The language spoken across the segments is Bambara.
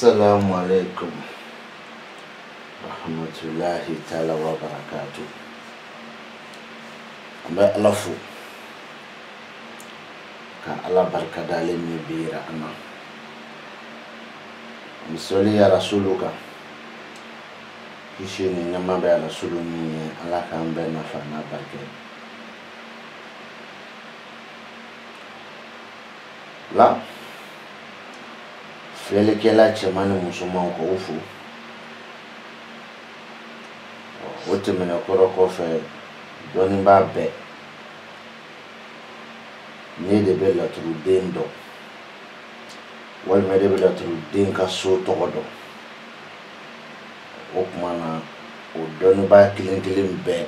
Assalamu alaikum rahmatullahi ta'ala wa barakatuh. Amba alafu ka ala barka dalin ni bira ana misali ya rasuluka kishi ni nyama ba rasulu ni ala kan be na fa na barke la fele kela chamani musulman ko ufu wote mena koro ko fe doni ba be ni de be la tru dendo wal me de be la tru den ka so to godo o kumana o doni ba kilin be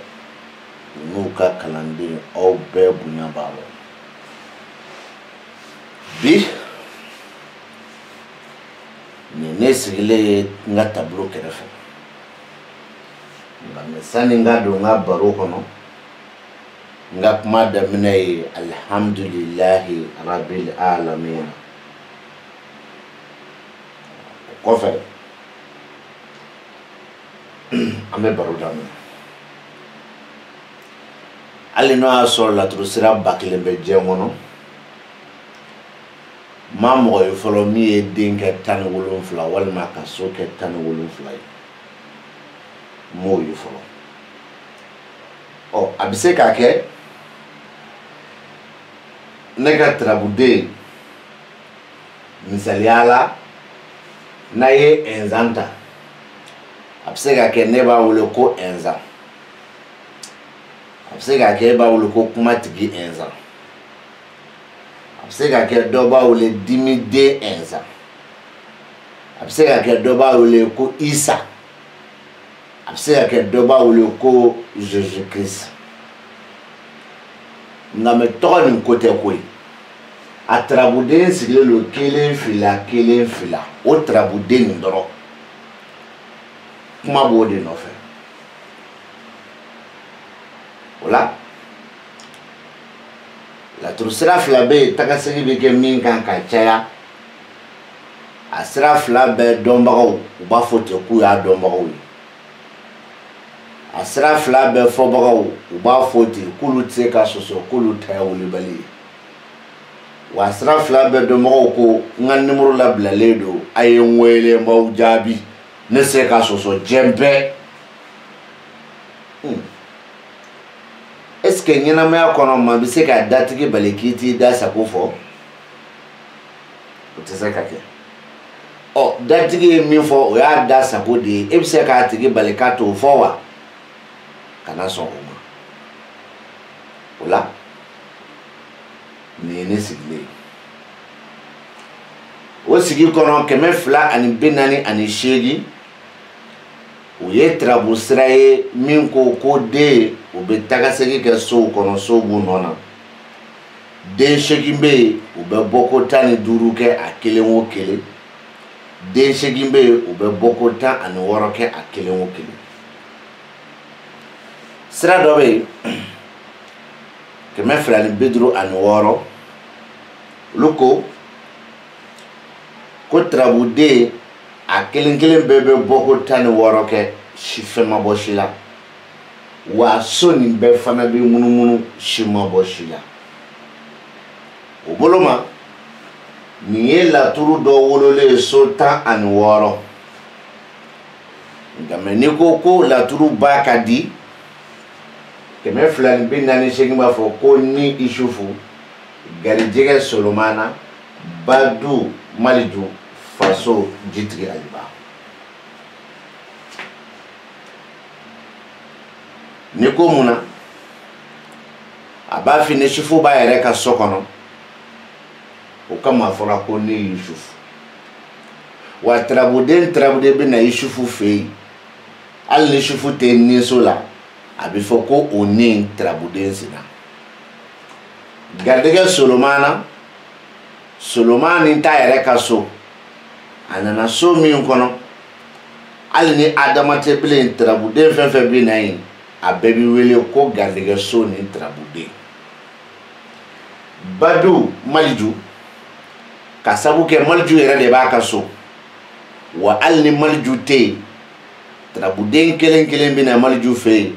nu ka kalande o be bunya bawo bi ni nesigile nga tableau kerefe nga mesani nga do nga baro kono nga kuma da minay alhamdulillahi rabbil alamin ko fe ame baro da mi ali no asol la trusira bakle be jemono mamo e folo mi e dinga tan wolon fla wal ma ka so ke tan wolon fla mo yu folo o abise ka ke nega trabude misaliala na ye enzanta abise ka ke ne ba wolo ko enza abise ka ke ba wolo ko kuma tigi enza absega ke doba wole dimide enza absega ke doba wole ko Isa absega ke doba wole ko Jésus Christ ngame toni kote koy atrabude sigile lo kelen fila o trabude ndoro kuma bode no fe wala la trusira fla be takasegi be ke min kan ka chaya asira fla be dombago uba fote ku ya dombago asira fla be fobago uba fote kulu tseka soso kulu tayawuli bali wa asira fla be dombago ko ngan numero la blaledo ayen wele mbaw jabi ne seka soso jembe est-ce que nyina me akono ma bi se ka datigi balikiti da sakofo utese ka ke o datigi mi fo o ya da sakodi e bi se ka tigi balikato fo wa kana so uma wala ni ne sigle o sigi kono keme fla ani benani ani shegi o ye trabu siraye min ko de o be tagasegi ke so kono so bu nona de shegimbe o be boko tani duru ke akele wo kele de shegimbe o be boko ta ani woro ke akele wo kele sira do be ke me fra ni bedro ani woro loko ko trabu de akelen bebe boko tani woro ke shifema boshila wa soni be fana be munumunu shima boshila oboloma ni la turu do wolole sultan an woro ngame ko la turu bakadi ke me flan bin nani shegima fo ko ni ishufu garijege solomana badu maliju faso jitri aliba niko muna aba fini shifu ba yere ka sokono o kama fora ko ni yusuf wa trabude be na yusuf fe al ni shifu te ni sola abi foko o ni trabude sina gardege solomani ta yere ka so anana so mi kono al ni adama te blen trabude fe bi na yin abebi wele ko gardege so ni trabude badu maliju kasabu ke maliju yere de ba ka so wa hali ni maliju tɛ yen tarabuden kelen kelen bɛ na maliju fɛ yen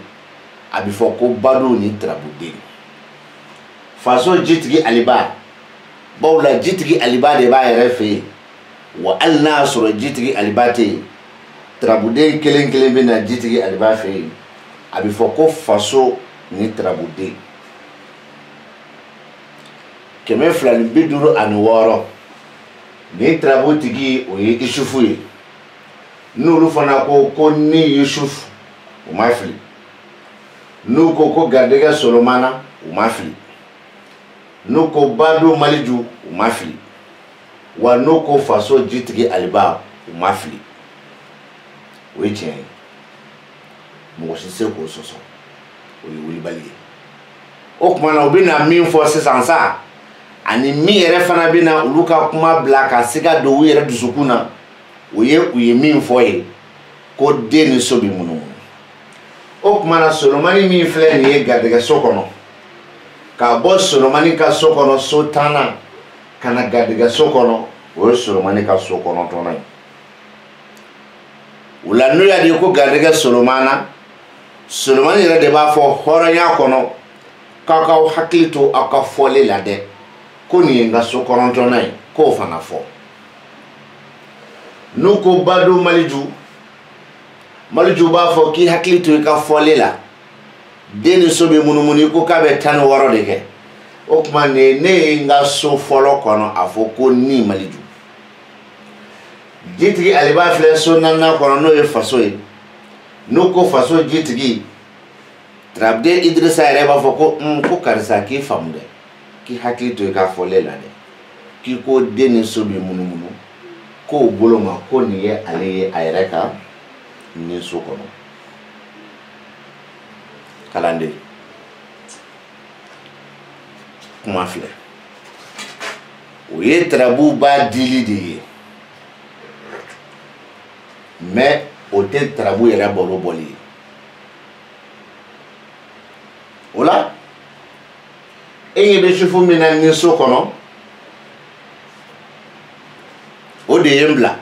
a bɛ fɔ ko badu ni tarabuden faso jitigi aliba bawla jitigi aliba de b'a yɛrɛ fɛ yen wa hali n'a y'a sɔrɔ jitigi aliba tɛ yen tarabuden kelen kelen bɛ na jitigi aliba fɛ yen a bɛ fɔ ko faso ni tarabuden 256 ni tarabutigi o ye Isufu ye n'olu fana ko ni Yusuf o ma fili n'u ko garijɛgɛ Solomana o ma fili n'u ko Badu Maliju o ma fili wa n'u ko faso jitigi aliba o ma fili o ye tiɲɛ ye mɔgɔ si se k'o sɔsɔ o ye wulibali ye o tuma na u bɛna min fɔ sisan sa ani min yɛrɛ fana bɛna olu ka kuma bila ka se ka don u yɛrɛ dusukun na u ye min fɔ ye ko den ni so bɛ munumunu o tuma na Solomani min filɛ nin ye garijɛgɛ so kɔnɔ ka bɔ Solomani ka so kɔnɔ so 10nan ka na garijɛgɛ so kɔnɔ o ye Solomani ka so 9nan ye o la n'o y'a di ko garijɛgɛ Solomana Solomani yɛrɛ de b'a fɔ hɔrɔnya kɔnɔ k'aw k'aw hakili to aw ka fɔli la dɛ ko nin ye n ka so 9nan ye k'o fana fɔ n'u ko Badu Maliju b'a fɔ k'i hakili to i ka fɔli la den ni so bɛ munumunu i ko k'a bɛ 16 de kɛ o tuma ne ye n ka so fɔlɔ kɔnɔ a fɔ ko ni Maliju jitigi aliba filɛ so 4nan kɔnɔ n'o ye faso ye n'u ko faso jitigi tarabuden Idrisa yɛrɛ b'a fɔ ko karisa k'i faamu dɛ k'i hakili to i ka fɔli la dɛ k'i ko den ni so bɛ munumunu k'o bolo ma ko nin ye ale ye a yɛrɛ ka ni so kɔnɔ kalanden kuma filɛ o ye tarabuba dili de ye mais o tɛ tarabu yɛrɛ balo bɔli ye o la e ɲɛ bɛ Isufu min na ni so kɔnɔ o de ye n bila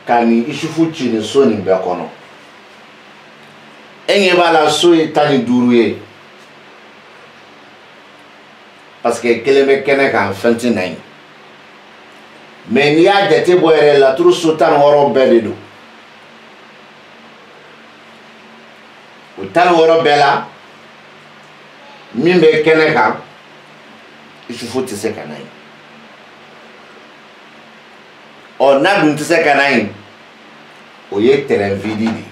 ka ni Isufu ci ni so nin bɛɛ kɔnɔ e ɲɛ b'a la so ye 15 ye parce que kelen bɛ kɛnɛ kan fɛn tɛ na ye mais n'i y'a jate bɔ yɛrɛ laturu so 16 bɛɛ de don o 16 bɛɛ la min bɛ kɛnɛ kan Isufu tɛ se ka na ye ɔ n'a dun tɛ se ka na ye o ye terrain vide de ye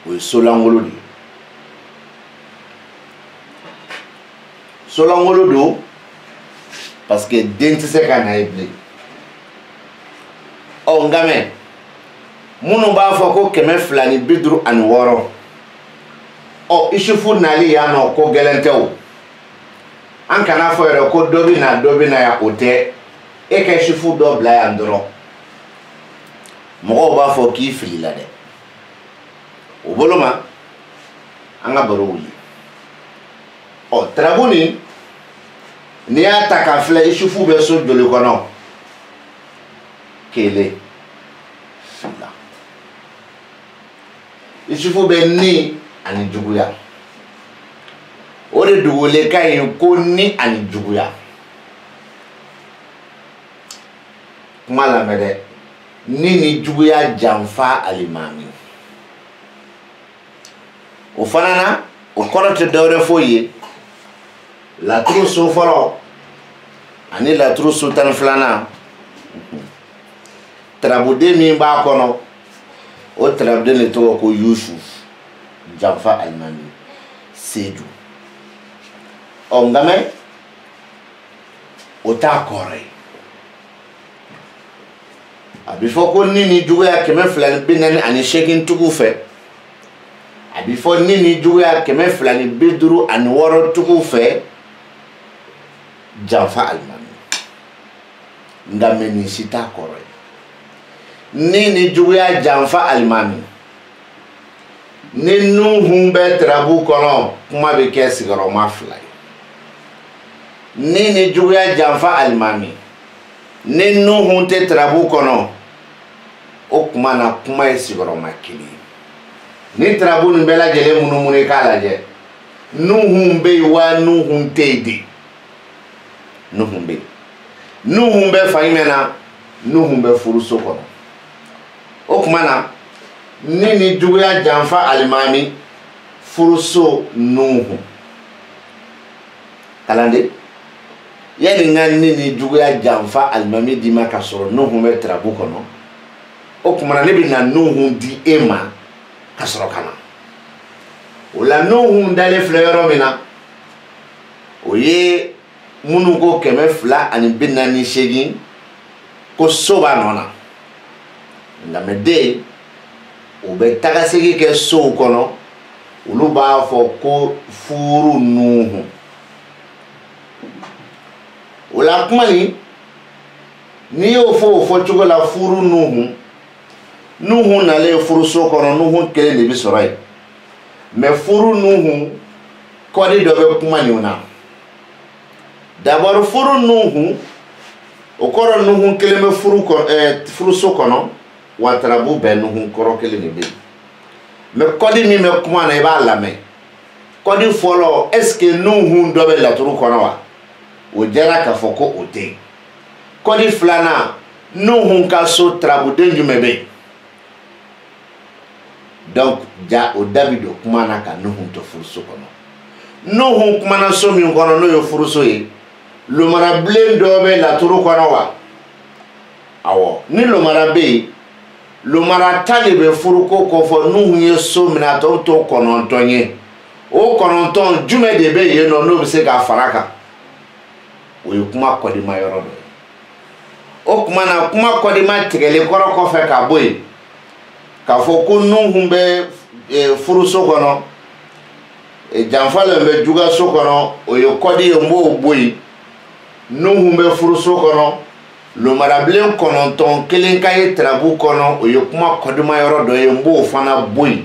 o ye so lankolon de ye so lankolon don parce que den tɛ se ka na ye bilen ɔ nka mɛ minnu b'a fɔ ko 256 ɔ Isufu nali yan nɔ ko gɛlɛn tɛ o an kana fɔ yɛrɛ ko dɔ bɛ na yan o tɛ e ka Isufu dɔ bila yan dɔrɔn mɔgɔw b'a fɔ k'i filila dɛ o bolo ma an ka baro wuli ɔ tarabu nin n'i y'a ta k'a filɛ Isufu bɛ so joli kɔnɔ 1 2 Isufu bɛ ni ani juguya o de dugule ka ye ko ni ani juguya kuma lamɛn dɛ ni juguya janfa alimami o fana na o kɔrɔ tɛ dɔwɛrɛ foyi ye laturu so fɔlɔ ani laturu so 12nan tarabuden min b'a kɔnɔ o tarabuden de tɔgɔ ko Yusuf janfa alimami Seju ɔ nka mɛ o t'a kɔrɔ ye a bɛ fɔ ko ni juguya 248 tigiw fɛ a bɛ fɔ ni juguya 256 tigiw fɛ janfa alimami nka mɛ nin si t'a kɔrɔ ye ni juguya janfa alimami ni Nuhu bɛ tarabu kɔnɔ kuma bɛ kɛ sigiyɔrɔma 2 ye ni juguya janfa alimami ni Nuhu tɛ tarabu kɔnɔ o kuma na kuma ye sigiyɔrɔma kelen ni tarabu nin bɛɛ lajɛlen munumunu k'a lajɛ nuhun bɛ yen wa nuhun tɛ yen de nuhun bɛ yen nuhun bɛ fa jumɛn na nuhun bɛ furuso kɔnɔ o kuma na ni juguya janfa alimami furuso nuhun kalande yani nga ni juguya janfa alimami di ma ka sɔrɔ nuhun bɛ tarabu kɔnɔ o kuma na ne bɛ na nuhun di e ma ka sɔrɔ ka na o la nuhun dalen filɛ yɔrɔ min na o ye minnu ko 248 ko so b'a nɔ na lamɛden o bɛ tagasegi kɛ sow kɔnɔ olu b'a fɔ ko furu nuhun o la kuma nin n'i y'o fɔ o fɔcogo la furu nuhun nuhun nalen furuso kɔnɔ nuhun kelen de bɛ sɔrɔ yen mais furu nuhun kɔdi dɔ bɛ kuma nin na d'abord furu nuhun o kɔrɔ nuhun kelen bɛ furuso kɔnɔ wa tarabu bɛɛ nuhun kɔrɔ kelen de bɛ yen mais kɔdi min bɛ kuma na i b'a lamɛn kɔdi fɔlɔ est ce que nuhun dɔ bɛ laturu kɔnɔ wa o jɛra k'a fɔ ko o tɛ yen kɔdi filanan nuhun ka so tarabuden jumɛn bɛ yen donc ja o dabi do kuma na ka nuhun to furuso kɔnɔ nuhun kuma na so min kɔnɔ n'o ye furuso ye lomara bilen dɔ bɛ laturu kɔnɔ wa awɔ ni lomara bɛ yen lomara ta de bɛ furuko kɔfɛ nuhun ye so min a tɔw to 9 ye o 9 jumɛn de bɛ yen nɔ n'o bɛ se k'a fara kan o ye kuma kɔdima yɔrɔ dɔ ye o kuma na kuma kɔdima tigɛlen kɔrɔ kɔfɛ ka bɔ yen k'a fɔ ko nuhun bɛ furuso kɔnɔ janfalen bɛ jugaso kɔnɔ o ye kɔdi ye n b'o bɔ yen nuhun bɛ furuso kɔnɔ lomarabilen 9 kelen ka ye tarabu kɔnɔ o ye kuma kɔdima yɔrɔ dɔ ye n b'o fana bɔ yen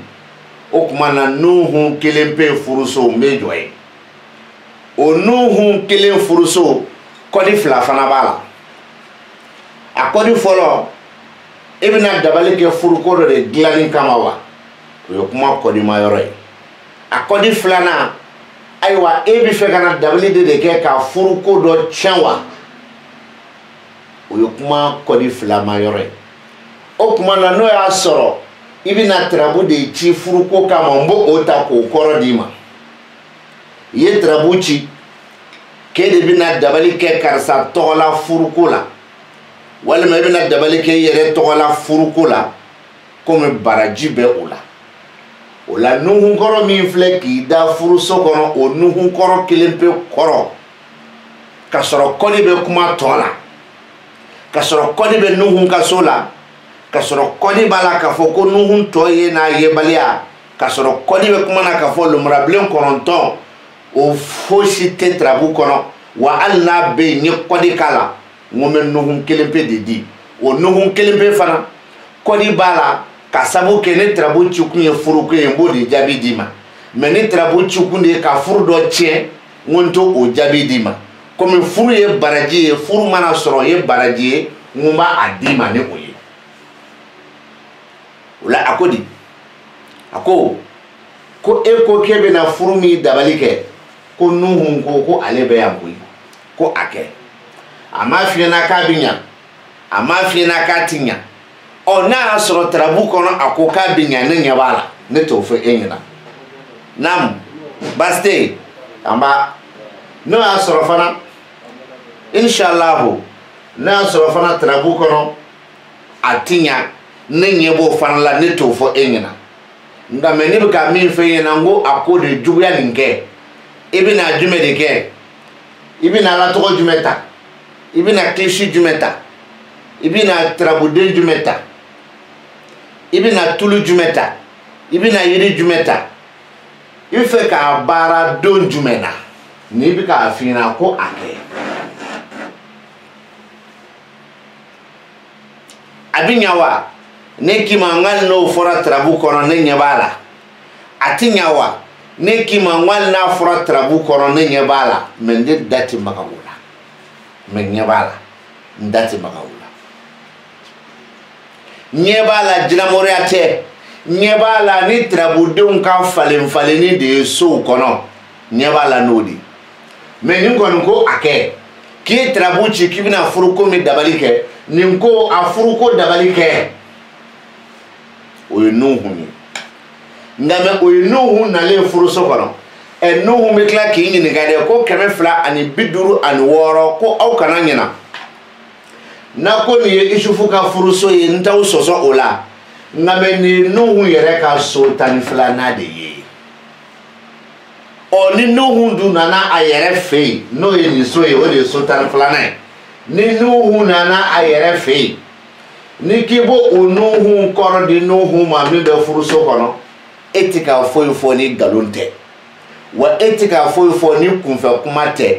o kuma na nuhun kelen pe furuso n bɛ jɔ yen o nuhun kelen furuso kɔdi fila fana b'a la a kɔdi fɔlɔ e bɛna dabali kɛ furuko dɔ de dilanni kama wa o ye kuma kɔdima yɔrɔ ye a kɔdi filanan ayiwa e bɛ fɛ ka na dabali de kɛ ka furuko dɔ tiɲɛ wa o ye kuma kɔdi filama yɔrɔ ye o kuma na n'o y'a sɔrɔ i bɛna tarabu de ci furuko kama n b'o o ta k'o kɔrɔ d'i ma i ye tarabu ci k'e de bɛna dabali kɛ karisa tɔgɔ la furuko la walima i bɛna dabali kɛ i yɛrɛ tɔgɔ la furuko la komi baraji bɛ o la o la nuhun kɔrɔ min filɛ k'i da furuso kɔnɔ o nuhun kɔrɔ kelen pe kɔrɔ ka sɔrɔ kɔdi bɛ kuma tɔ la ka sɔrɔ kɔdi bɛ nuhun ka so la ka sɔrɔ kɔdi b'a la k'a fɔ ko nuhun tɔ ye n'a yebaliya ka sɔrɔ kɔdi bɛ kuma na k'a fɔ lomarabilen 9 o fosi tɛ tarabu kɔnɔ wa hali n'a bɛ yen n ye kɔdi k'a la n ko n bɛ nuhun kelen pe de di o nuhun kelen pe fana kɔdi b'a la ka sabu kɛ ne tarabu cikun ye furuko ye n b'o de jaabi d'i ma mais ne tarabu cikun de ye ka furu dɔ tiɲɛ n ko n t'o jaabi d'i ma komi furu ye baraji ye furu mana sɔrɔ ye baraji ye n ko n b'a d'i ma ni o ye o la a ko di a ko e ko k'e bɛna furu min dabali kɛ ko nuhun ko ale bɛ yan koyi ko a kɛ a m'a f'i ɲɛna k'a bɛ ɲa a m'a f'i ɲɛna k'a ti ɲa ɔ n'a y'a sɔrɔ tarabu kɔnɔ a ko k'a bɛ ɲa ne ɲɛ b'a la ne t'o fɔ e ɲɛna namu baasi tɛ yen an b'a n'o y'a sɔrɔ fana inshallahu n'a y'a sɔrɔ fana tarabu kɔnɔ a ti ɲa ne ɲɛ b'o fana la ne t'o fɔ e ɲɛna nka mɛ ne bɛ ka min fɔ e ɲɛna n ko a ko de juguya nin kɛ i bɛna jumɛn de kɛ i bɛna ala tɔgɔ jumɛn ta i bɛna kilisi jumɛn ta i bɛna tarabuden jumɛn ta i bɛna tulu jumɛn ta i bɛna yiri jumɛn ta i bɛ fɛ k'a baara don jumɛn na n'i bɛ k'a f'i ɲɛna ko a kɛ a bɛ ɲa wa ne k'i ma n hali n'o fɔra tarabu kɔnɔ ne ɲɛ b'a la a ti ɲa wa ne k'i ma n hali n'a fɔra tarabu kɔnɔ ne ɲɛ b'a la mɛ ne da ti maga o la mɛ ɲɛ b'a la n da ti maga o la ɲɛ b'a la jinɛmɔrɔya tɛ ɲɛ b'a la ni tirabudenw ka falen de ye sow kɔnɔ ɲɛ b'a la n'o de mais nin kɔni ko a kɛ k'i ye tirabu ci k'i bɛna furuko min dabali kɛ nin ko a furuko dabali kɛ o ye Nuhu ye nka mɛ o ye Nuhu nalen furuso kɔnɔ Nuhu bɛ tila k'i ɲininka dɛ ko 256 ko aw kana ɲina n'a ko nin ye Isufu ka furuso ye n t'aw sɔsɔ o la nka mɛ nin Nuhu yɛrɛ ka so 12nan de ye ni Nuhu dun nana a yɛrɛ fɛ yen n'o ye nin so ye o de ye so 12nan ye ni Nuhu nana a yɛrɛ fɛ yen ni k'i b'o o Nuhu kɔrɔ di Nuhu ma min bɛ furuso kɔnɔ e tɛ ka foyi fɔ ni nkalon tɛ wa e tɛ ka foyi fɔ ni kunfɛ kuma tɛ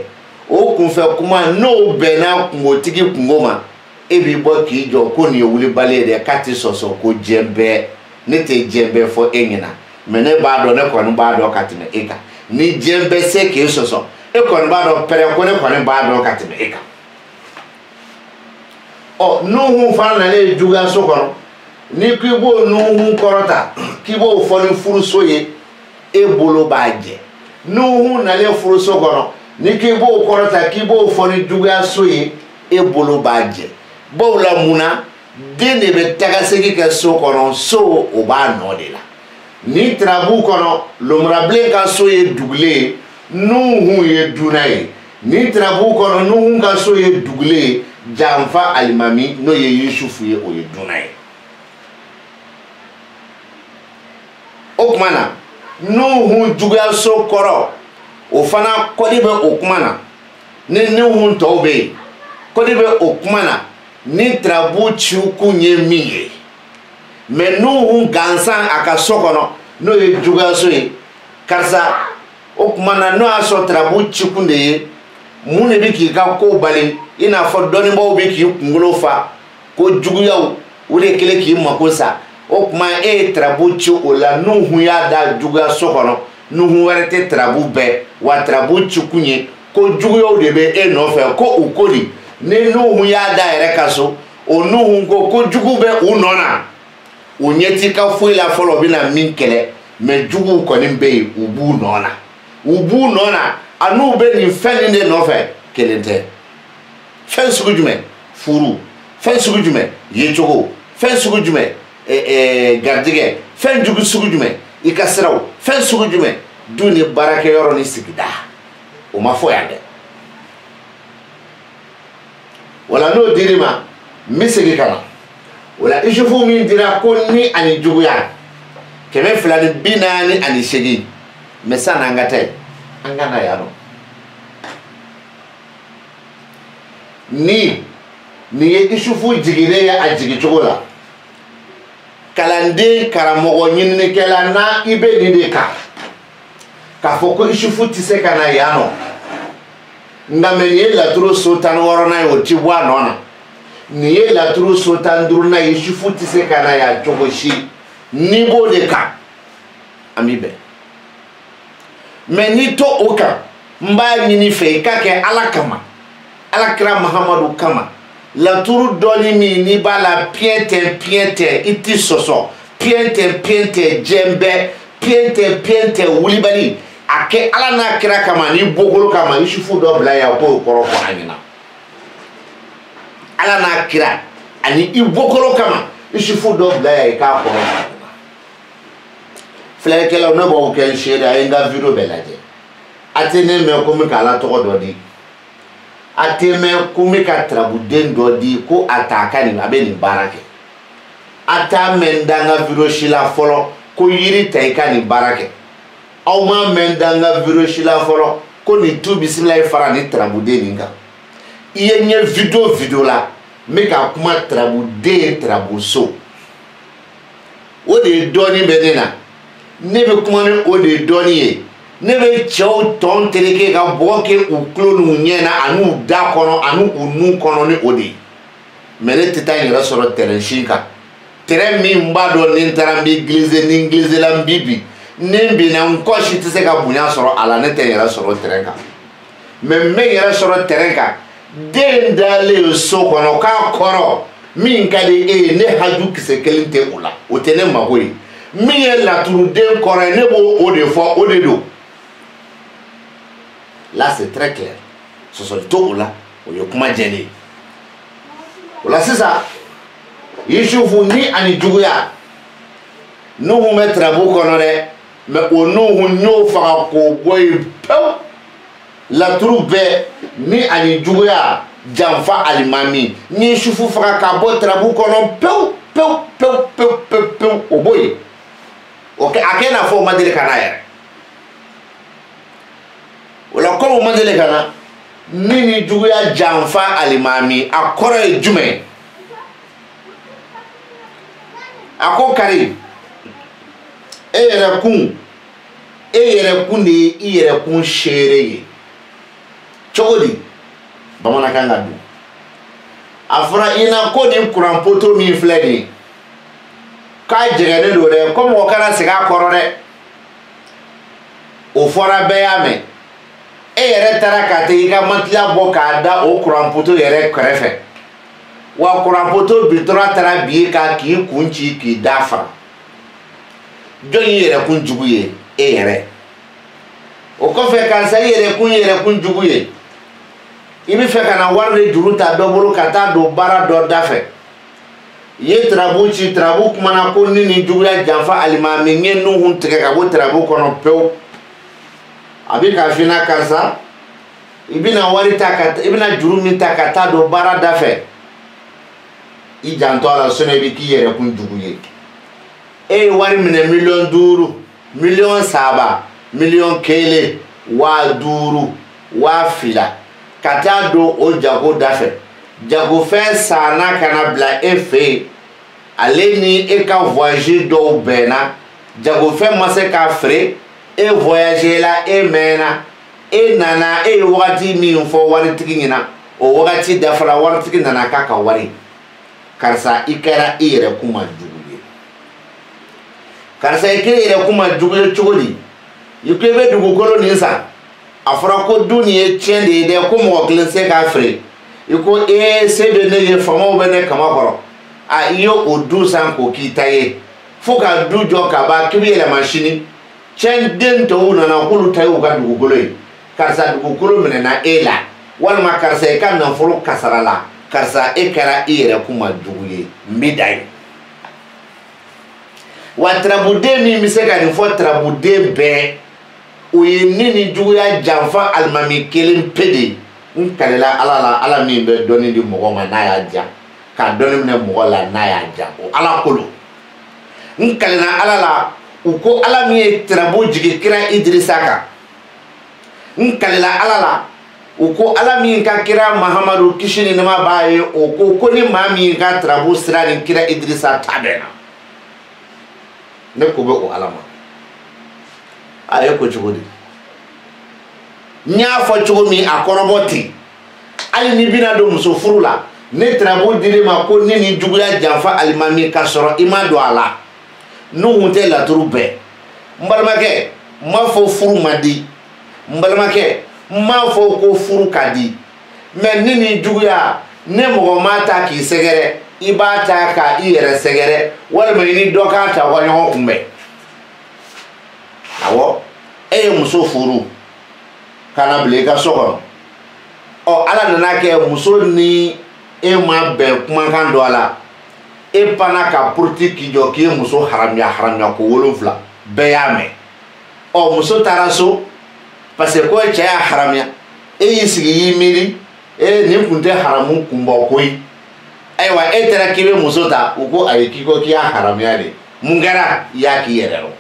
o kunfɛ kuma n'o bɛnna kungotigi kungo ma e b'i bɔ k'i jɔ ko nin ye wulibali ye dɛ k'a tɛ sɔsɔ ko diɲɛ bɛɛ ne tɛ diɲɛ bɛɛ fɔ e ɲɛna mais ne b'a dɔn ne kɔni b'a dɔn ka tɛmɛ e kan ni diɲɛ bɛɛ se k'e sɔsɔ e kɔni b'a dɔn pɛrɛ ko ne kɔni b'a dɔn ka tɛmɛ e kan Nuhu fana nalen juguyaso kɔnɔ ni k'i b'o Nuhu kɔrɔta k'i b'o fɔ ni furuso ye e bolo b'a jɛ Nuhu nalen furuso kɔnɔ ni k'i b'o kɔrɔta k'i b'o fɔ ni juguyaso ye e bolo b'a jɛ bawo la munna den de bɛ tagasegi kɛ so kɔnɔ so o b'a nɔ de la ni tirabu kɔnɔ lomarabilen ka so ye dugule ye Nuhu ye dunan ye ni tirabu kɔnɔ Nuhu ka so ye dugule ye janfa alimami n'o ye Yusufu ye o ye dunan ye o kuma na Nuhu juguyaso kɔrɔ o fana kɔdi bɛ o kuma na ni Nuhu tɔw bɛ yen kɔdi bɛ o kuma na ni tirabu ciw ye min ye mais Nuhu gansan a ka so kɔnɔ n'o ye juguyaso ye karisa o kuma na n'o y'a sɔrɔ tirabu cikun de ye mun de bɛ k'i ka ko bali i n'a fɔ dɔnnibaaw bɛ k'i kunkolo fa ko juguyaw o de kɛlen k'i mako sa o kuma e ye tirabu ci o la Nuhu y'a da juguyaso kɔnɔ Nuhu wɛrɛ tɛ tirabu bɛɛ wa tirabu cikun ye ko juguyaw de bɛ e nɔfɛ ko u ko di ni Nuhu y'a da yɛrɛ ka so o Nuhu ko jugu bɛ u nɔ na u ɲɛ t'i ka foyi la fɔlɔ u bɛna min kɛlɛ mais juguw kɔni bɛ yen u b'u nɔ na a n'u bɛ nin fɛn nin de nɔfɛ kelen tɛ fɛn sugu jumɛn furu fɛn sugu jumɛn yecogo fɛn sugu jumɛn garijɛgɛ fɛn jugu sugu jumɛn i ka siraw fɛn sugu jumɛn du ni baarakɛyɔrɔ ni sigida o ma fɔ yan dɛ wala n'o dir'i ma n bɛ segin ka na wala Isufu min dira ko ni ani juguya 248 mais sanni an ka taa an ka na yan nɔ ni nin ye Isufu jiginnen ye a jigicogo la kalanden karamɔgɔ ɲininikɛla na i bɛ nin de kan k'a fɔ ko Isufu tɛ se ka na yan nɔ nka mɛ nin ye laturu so 16nan ye o ti bɔ a nɔ na nin ye laturu so 15nan ye Isufu tɛ se ka na yan cogo si ni b'o de kan an b'i bɛn mais n'i to o kan n b'a ɲini fɛ i ka kɛ Ala kama Alakira Mahamadu kama laturu dɔɔni min n'i b'a la piɲɛ tɛ i t'i sɔsɔ piɲɛ tɛ diɲɛ bɛɛ piɲɛ tɛ wulibali a kɛ Ala n'a kira kama n'i bɔkolo kama Isufu dɔ bila yan k'o kɔrɔ fɔ an ɲɛna Ala n'a kira ani i bɔkolo kama Isufu dɔ bila yan i k'a kɔrɔ fɔ an ɲɛna filɛlikɛlaw ne b'aw kɛ n seere a ye n ka video bɛɛ lajɛ a tɛ ne mɛn ko n bɛ k'Ala tɔgɔ dɔ di a tɛ mɛn ko n bɛ ka tirabuden dɔ di ko a t'a ka nin a bɛ nin baara kɛ a t'a mɛn n da n ka video si la fɔlɔ ko yiri ta i ka nin baara kɛ aw ma mɛn n da n ka video si la fɔlɔ ko nin tu bisimilayi fara ni tirabuden nin kan i ye n ye video la n bɛ ka kuma tirabuden tirabuso o de ye dɔɔnin bɛ ne na ne bɛ kuma ni o de ye dɔɔnin ye ne bɛ cɛw tɔn tereke ka bɔgɔ kɛ u tulo n'u ɲɛ na ani u da kɔnɔ ani u nun kɔnɔ ni o de ye mais ne tɛ taa n yɛrɛ sɔrɔ terrain si kan terrain min b'a dɔn ni n taara n bɛ gilize ni n gilizela n bi bi ni n binna n kɔ si tɛ se ka bonya sɔrɔ a la ne tɛ n yɛrɛ sɔrɔ terrain kan mais n bɛ n yɛrɛ sɔrɔ terrain kan den dalen so kɔnɔ k'a kɔrɔ min ka di e ne haju kisɛ kelen tɛ o la o tɛ ne mago ye min ye laturuden kɔrɔ ye ne b'o o de fɔ o de don là c'est très clair sɔsɔli to o la o ye kuma jɛlen ye o la sisan Yusufu ni ani juguya Nuhu bɛ tirabu kɔnɔ dɛ mais o Nuhu n'o faga k'o bɔ yen pewu laturu bɛɛ ni ani juguya janfa alimami ni Yusufu faga ka bɔ tirabu kɔnɔ pewu pewu pewu pewu pewu pewu o bɔ yen o kɛ a kɛ n'a fɔ o ma deli ka na yɛrɛ o la comme o ma deli ka na ni juguya janfa alimami a kɔrɔ ye jumɛn a ko Kari e yɛrɛ kun de ye i yɛrɛ kun seere ye cogo di bamanankan ka don a fɔra i na ko nin kuran poto min filɛ nin k'a jɛgɛnnen don dɛ ko mɔgɔ kana segin a kɔrɔ dɛ o fɔra bɛɛ y'a mɛn e yɛrɛ taara ka taa i ka matiya bɔ k'a da o kuran poto yɛrɛ kɛrɛfɛ wa kuran poto bitɔra taara bi ka k'i kun ci k'i da fara jɔn y'i yɛrɛ kun jugu ye e yɛrɛ o kɔfɛ karisa i yɛrɛ kun jugu ye i bɛ fɛ ka na wari de juru ta dɔ bolo ka taa don baara dɔ da fɛ i ye tirabu ci tirabu kumana ko ni nin juguya janfa alimami n ye Nuhu tigɛ ka bɔ tirabu kɔnɔ pewu a bɛ k'a f'i ɲɛna karisa i bɛna wari ta ka i bɛna juru min ta ka taa don baara da fɛ i janto a la sinon i bɛ k'i yɛrɛ kun jugu ye e ye wari minɛ 500,000 300,000 1,000,000 5,000 2,000 ka taa don o jago da fɛ jagofɛn sanna ka na bila e fɛ yen ale ni e ka voyage dɔw bɛnna jagofɛn ma se k'a feere e voyage la e mɛnna e nana e ye wagati min fɔ waritigi ɲɛna o wagati dafara waritigi nana k'a ka wari karisa i kɛra i yɛrɛ kun ma jugu ye karisa i kɛra i yɛrɛ kun ma jugu ye cogo di i ko i bɛ dugukolo nin san a fɔra ko du nin ye tiɲɛ de ye dɛ ko mɔgɔ kelen se k'a feere i ko se bɛ ne ye faamaw bɛ ne kama kɔrɔ a i ye o du san k'o k'i ta ye fo ka du jɔ ka ban k'i bɛ yɛlɛma sini tiɲɛ den tɔw nana k'olu ta ye u ka dugukolo ye karisa dugukolo minɛna e la walima karisa i ka nafolo kasara la karisa e kɛra i yɛrɛ kun ma jugu ye n bɛ da ye wa tirabuden min bɛ se ka nin fɔ tirabuden bɛɛ o ye ni juguya janfa alimami kelen pe de n kalela ala la ala min bɛ dɔnni di mɔgɔ ma n'a y'a diya ka dɔnni minɛ mɔgɔ la n'a y'a diya o ala ko don n kalela ala la u ko ala min ye tirabu jigi kira Idirisa kan n kalela ala la u ko ala min ka kira Mahamadu kisi ni nɛɛma b'a ye o ko ni maa min ka tirabu sira ni kira Idirisa ta bɛnna ne ko bɛ o ala ma a ye ko cogo di n y'a fɔ cogo min a kɔrɔbɔ ten hali ni bɛna don muso furu la ne tirabu dir'i ma ko ne ni juguya janfa alimami ka sɔrɔ i ma don a la Nuhu tɛ laturu bɛɛ n balimakɛ n m'a fɔ furu man di n balimakɛ n m'a fɔ ko furu ka di mais ni nin juguya ne mɔgɔ m'a ta k'i sɛgɛrɛ i b'a ta ka i yɛrɛ sɛgɛrɛ walima i ni dɔ k'a ta wa ɲɔgɔn kunbɛn awɔ e ye muso furu ka na bila i ka so kɔnɔ ɔ ala nana kɛ muso ni e ma bɛn kumakan dɔ a la e panna ka puruti k'i jɔ k'i ye muso haramiya ko 7 bɛɛ y'a mɛn ɔ muso taara so parce que ko cɛ y'a haramiya e y'i sigi y'i miiri nin kun tɛ haramu kunbɔ koyi ayiwa e taara k'i bɛ muso ta u ko ayi k'i ko k'i y'a haramiya de mun kɛra i y'a k'i yɛrɛ rɔ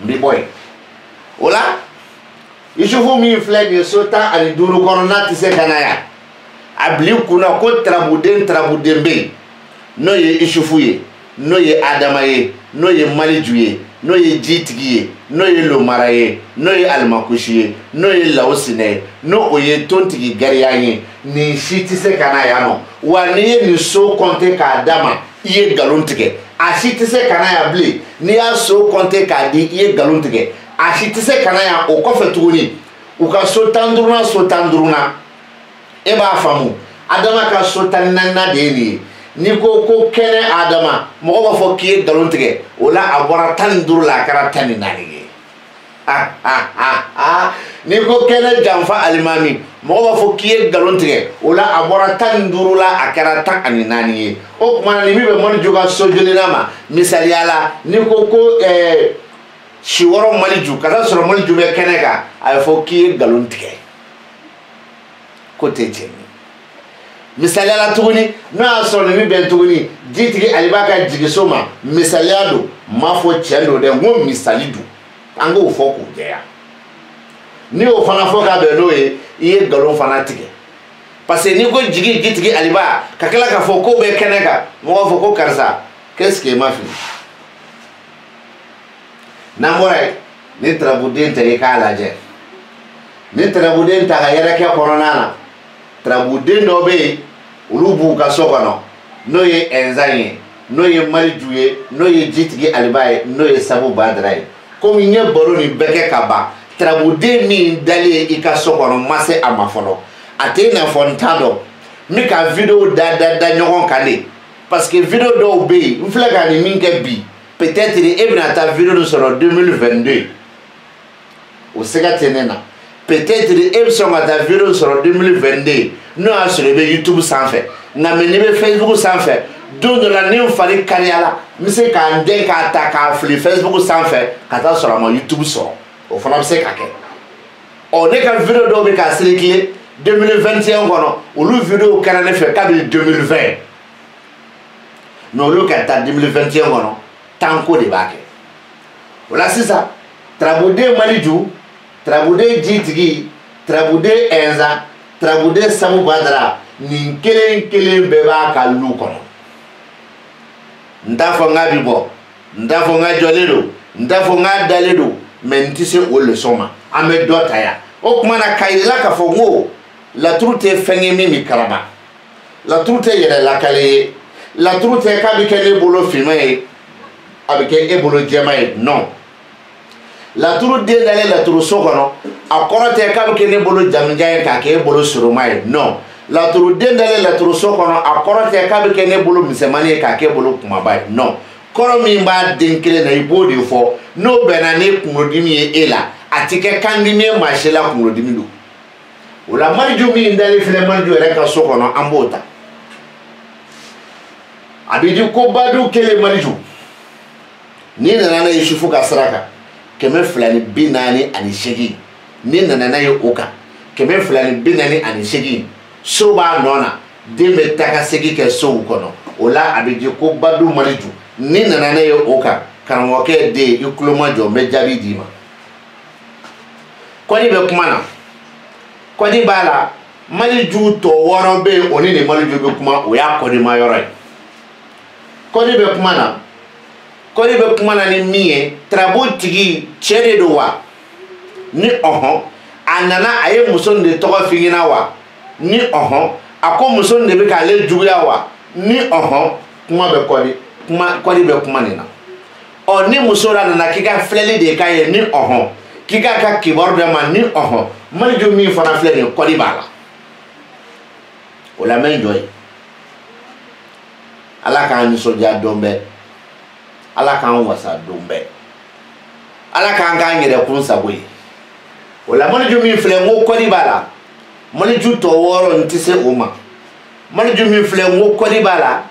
n bɛ bɔ yen o la Yusufu min filɛ nin ye so 15 kɔnɔ n'a tɛ se ka na yan a bila i kunna ko tirabuden bɛ yen n'o ye Yusufu ye n'o ye Adama ye n'o ye Maliju ye n'o ye jitigi ye n'o ye lomara ye n'o ye alimakusi ye n'o ye lawusinɛ ye n'o o ye tontigi gariya ye nin si tɛ se ka na yan nɔ wa n'i ye nin so kɔnte k'a d'a ma i ye nkalon tigɛ a si tɛ se ka na yan bilen n'i y'a so kɔnte k'a di i ye nkalon tigɛ a si tɛ se ka na yan o kɔfɛ tuguni u ka so 15nan e b'a faamu Adama ka so 14nan de ye nin ye ni ko kɛnɛ adama mɔgɔ b'a fɔ k'i ye nkalon tigɛ o la a bɔra 15 la a kɛra 14 ye ni ko kɛnɛ janfa alimami mɔgɔ b'a fɔ k'i ye nkalon tigɛ o la a bɔra 15 la a kɛra 14 ye o kuma ni min bɛ Maliju ka so jolina ma misaliya la ni ko si wɔɔrɔ Maliju ka taa sɔrɔ Maliju bɛ kɛnɛ kan a bɛ fɔ k'i ye nkalon tigɛ ko tɛ tiɲɛ misaliya la tuguni n'o y'a sɔrɔ nin bɛ bɛn tuguni jitigi Aliba ka jigiso ma misaliya don m'a fɔ tiɲɛ don dɛ n ko misali don an k'o fɔ k'o jɛya ni y'o fana fɔ ka bɛn n'o ye i ye nkalon fana tigɛ parce que ni ko jitigi Aliba ka tila k'a fɔ ko bɛ kɛnɛ kan mɔgɔw fɔ ko karisa qu'est-ce que ma fili n'an bɔra yen ni tarabuden tɛ i k'a lajɛ ni tarabuden ta ka yɛrɛkɛ kɔnɔna na tarabuden dɔ bɛ yen olu b'u ka so kɔnɔ n'o ye Ɛnzan ye n'o ye Maliju ye n'o ye jitigi Aliba ye n'o ye Sabu Badara ye komi n ye baro nin bɛɛ kɛ ka ban tarabuden min dalen i ka so kɔnɔ ma se a ma fɔlɔ a tɛ i n'a fɔ n t'a dɔn n bɛ ka video da ɲɔgɔn kan de parce que video dɔw bɛ yen n filɛ ka nin min kɛ bi peut-être e bɛna taa video nin sɔrɔ 2022 o sɛgɛ tɛ ne na peut-être e bɛ sɔn ka taa video sɔrɔ 2022 n'o y'a sɔrɔ i bɛ YouTube sanfɛ nka mɛ n'i bɛ Facebook sanfɛ don dɔ la ni n fari kariyala n bɛ se k'an den k'a ta k'a fili Facebook sanfɛ ka taa sɔrɔ a ma YouTube sɔrɔ o fana bɛ se ka kɛ ɔ ne ka video dɔw bɛ ka circuler 2021 kɔnɔ olu video kɛra ne fɛ kabini 2020 mais olu ka taa 2021 kɔnɔ tanko de b'a kɛ o la sisan tarabuden Maliju tarabuden jitigi tarabuden Ɛnzan tarabuden Sabu Badara nin kelen bɛɛ b'a ka lu kɔnɔ n t'a fɔ n k'a bi bɔ n t'a fɔ n ka jɔlen don n t'a fɔ n k'a dalen don mais n tɛ se o leçon ma an bɛ dɔ ta yan o tuma na k'a yirala k'a fɔ n ko laturu tɛ fɛn ye min bɛ karaba laturu tɛ yɛrɛ lakale ye laturu tɛ k'a bɛ kɛ ne bolo finman ye a bɛ kɛ e bolo jɛman ye non laturu den dalen laturu so kɔnɔ a kɔrɔ tɛ k'a bɛ kɛ ne bolo jamujan ye k'a kɛ e bolo suruma ye non laturu den dalen laturu so kɔnɔ a kɔrɔ tɛ k'a bɛ kɛ ne bolo misɛnmani ye k'a kɛ e bolo kumaba ye non kɔrɔ min b'a den kelen na i b'o de fɔ n'o bɛnna ne kunkolodimi ye e la a tɛ kɛ kandimi ye maa si la kunkolodimi don o la Maliju min dalen filɛ Maliju yɛrɛ ka so kɔnɔ an b'o ta a bɛ di kobadu kelen Maliju n'i nana n'a ye Yusufu ka sira kan 248 n'i nana n'a ye o kan 248 so b'a nɔ na den bɛ taga segin kɛ sow kɔnɔ o la a bɛ di kobadu Maliju n'i nana n'a ye o kan karamɔgɔkɛ den i tulo ma jɔ n bɛ jaabi d'i ma kɔdi bɛ kuma na kɔdi b'a la Maliju tɔ 6 bɛ yen o ni Maliju bɛ kuma o y'a kɔdima yɔrɔ ye kɔdi bɛ kuma na kɔdi bɛ kuma na ni min ye tarabo tigi cɛ de don wa ni ɔhɔn a nana a ye muso nin de tɔgɔ f'i ɲɛna wa ni ɔhɔn a ko muso nin de bɛ k'ale juguya wa ni ɔhɔn kuma bɛ kɔdi bɛ kuma nin na ɔ ni muso la nana k'i ka filɛli de k'a ye ni ɔhɔn k'i k'a ka kibaru d'a ma ni ɔhɔn Maliju min fana filɛ nin ye kɔdi b'a la o la mɛ jɔ ye ala k'an nisɔndiya don bɛɛ ala k'an wasa don bɛɛ ala k'an k'an yɛrɛ kun sago ye o la Maliju min filɛ n ko kɔdi b'a la Maliju tɔ 6 n tɛ se o ma Maliju min filɛ n ko kɔdi b'a la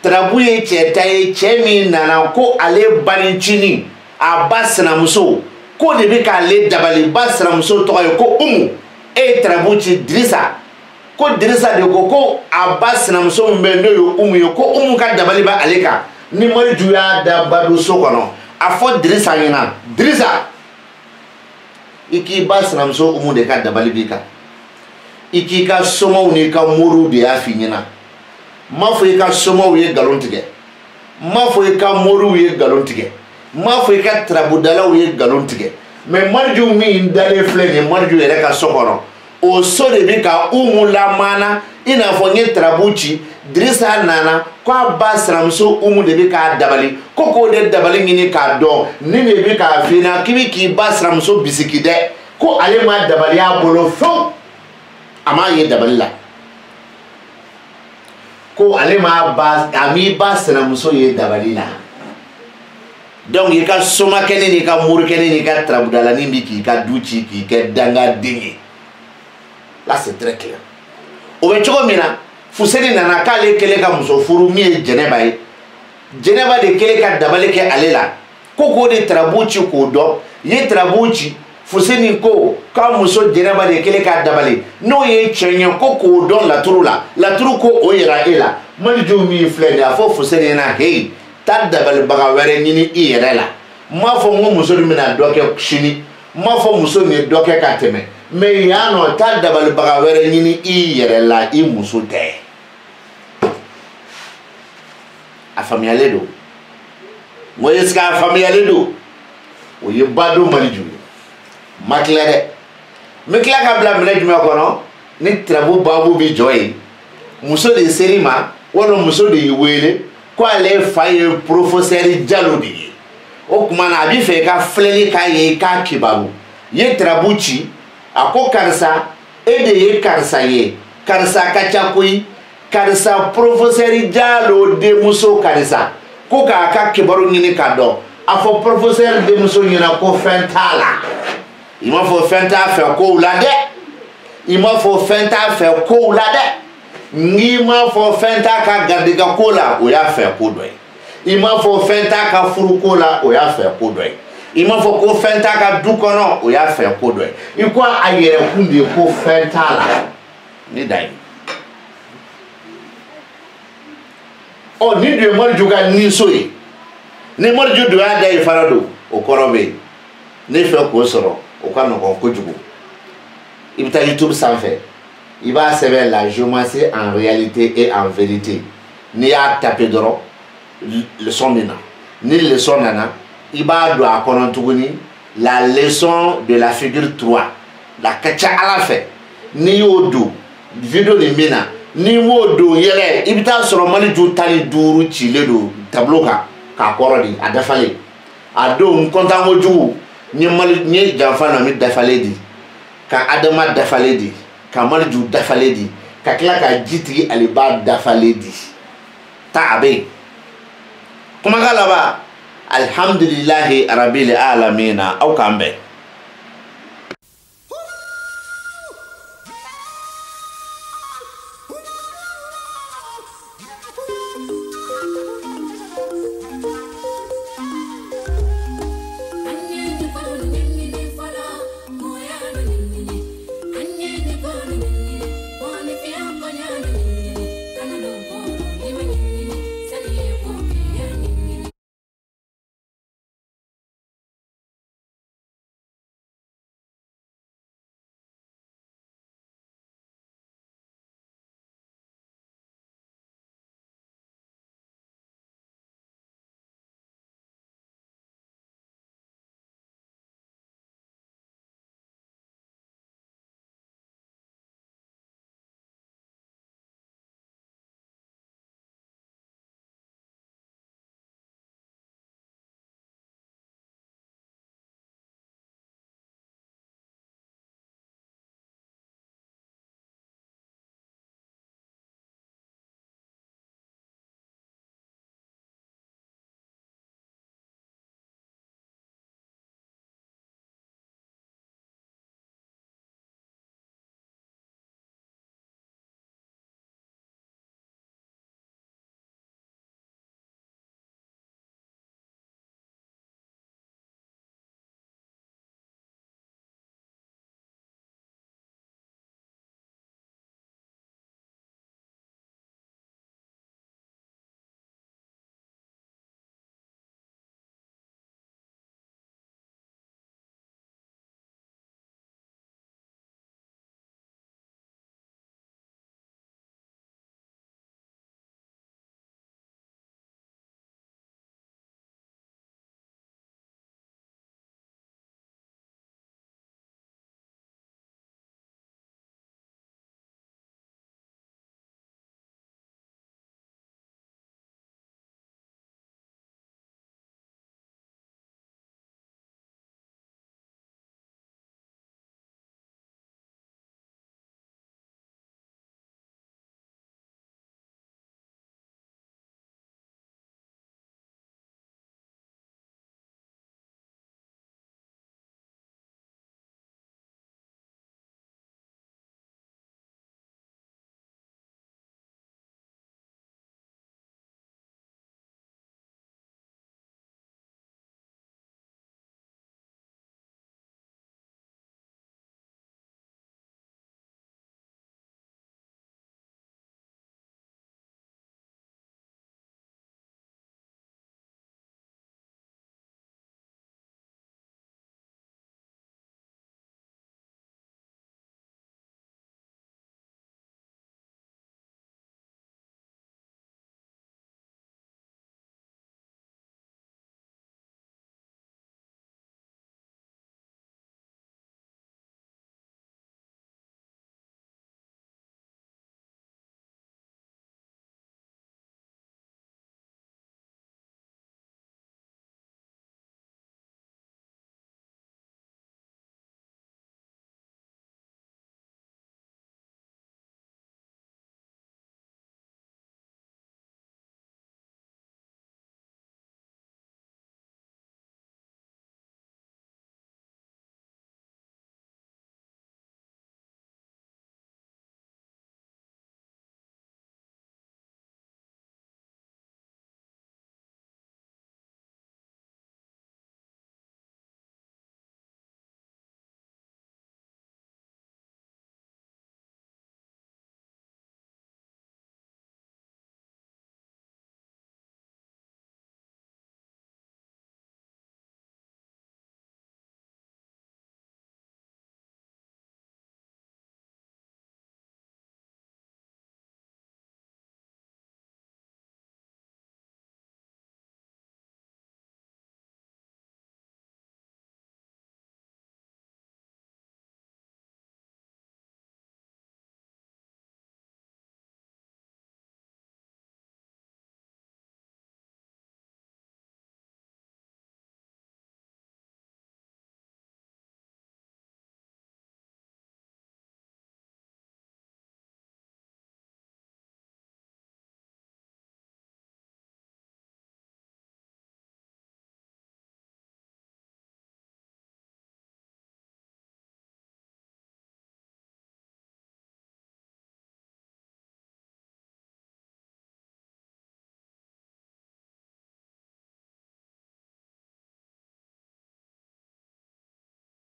tarabu ye cɛ ta ye cɛ min nana ko ale banincinin a ba sinamuso ko de bɛ k'ale dabali ba sinamuso tɔgɔ ye ko Umu e ye tarabu ci Dirisa ko Dirisa de ko a ba sinamuso min bɛ n'o ye Umu ye ko Umu ka dabali bɛ ale kan ni Maliju y'a da bado so kɔnɔ a fɔ Dirisa ɲɛna Dirisa i k'i ba sinamuso Umu de ka dabali b'i kan i k'i ka somɔgɔw n'i ka moriw de y'a f'i ɲɛna n m'a fɔ i ka somɔgɔw ye nkalon tigɛ n m'a fɔ i ka moriw ye nkalon tigɛ n m'a fɔ i ka tarabudalaw ye nkalon tigɛ mais Maliju min dalen filɛ nin ye Maliju yɛrɛ ka so kɔnɔ o so de bɛ ka Umu lamana i n'a fɔ n ye tarabu ci Dirisa nana k'a ba sinamuso Umu de bɛ k'a dabali ko k'o de dabali ɲini k'a dɔn ni de bɛ k'a f'i ɲɛna k'i bɛ k'i ba sinamuso bisiki dɛ ko ale ma dabali a bolo fewu a m'a ye dabali la ko ale ma ba ami ba sinamuso ye dabali la. Donc il ka soma kene ni ka mur kene ni ka trabudala ni bi ki ka duci ki ka danga dingi. Là c'est très clair. O be chogo mina Fuseni nana kale kele ka muso furu mi ye Jeneba ye. Jeneba de kele ka dabali ke ale la. Ko de trabuci ko do ye trabuci Fuseni ko ka muso Jeneba de kele ka dabali no ye chenyo ko do la turu ko o yera ela mali jo mi flene afo Fuseni na hey ta dabali baga were nyini I yere la ma fo mo muso mi na doke shini ma fo muso ni doke ka teme me ya no ta dabali baga were nyini I yere la I muso te a familiale do mo yeska familiale do o ye bado mali jo maklere mekla ka bla mele dum ko ni trabu babu bi joy muso de serima wono muso de wele ko ale faye professeur Diallo de o kuma na bi fe ka fleli ka ye ka kibaru ye trabuci ako karsa ede ye karsa ye karsa ka chakui karsa professeur Diallo de muso karsa ko ka kibaru ngini kado afo professeur de muso ngina ko fentala il m'a faut fenta faire ko ulade il m'a faut fenta faire ko ulade ni m'a faut fenta ka gardiga ko la o ya faire ko doy il m'a faut fenta ka furu ko la o ya faire ko doy il m'a faut ko fenta ka du kono o ya faire ko doy il quoi ayere kunde ko fenta la ni dai o ni de mo juga ni soyi ni mo ju do ada e farado o korobe ni fe ko soro o ka no ko jugu ibita YouTube sans fait il va servir la géomancie en réalité et en vérité ni a tapé doro leçon mina ni leçon nana il va do akono tuguni la leçon de la figure 3 la kacha ala fait ni odu vidéo ni mina ni modo yele ibita soro mali ju tani duru chile do tableau ka korodi adafale ado nkonta moju ni mali ni janfa na mi dafale di ka adama dafale di ka mali ju dafale di ka kila ka jitigi aliba dafale di ta abe kuma galaba alhamdulillahi rabbil alamin au kambe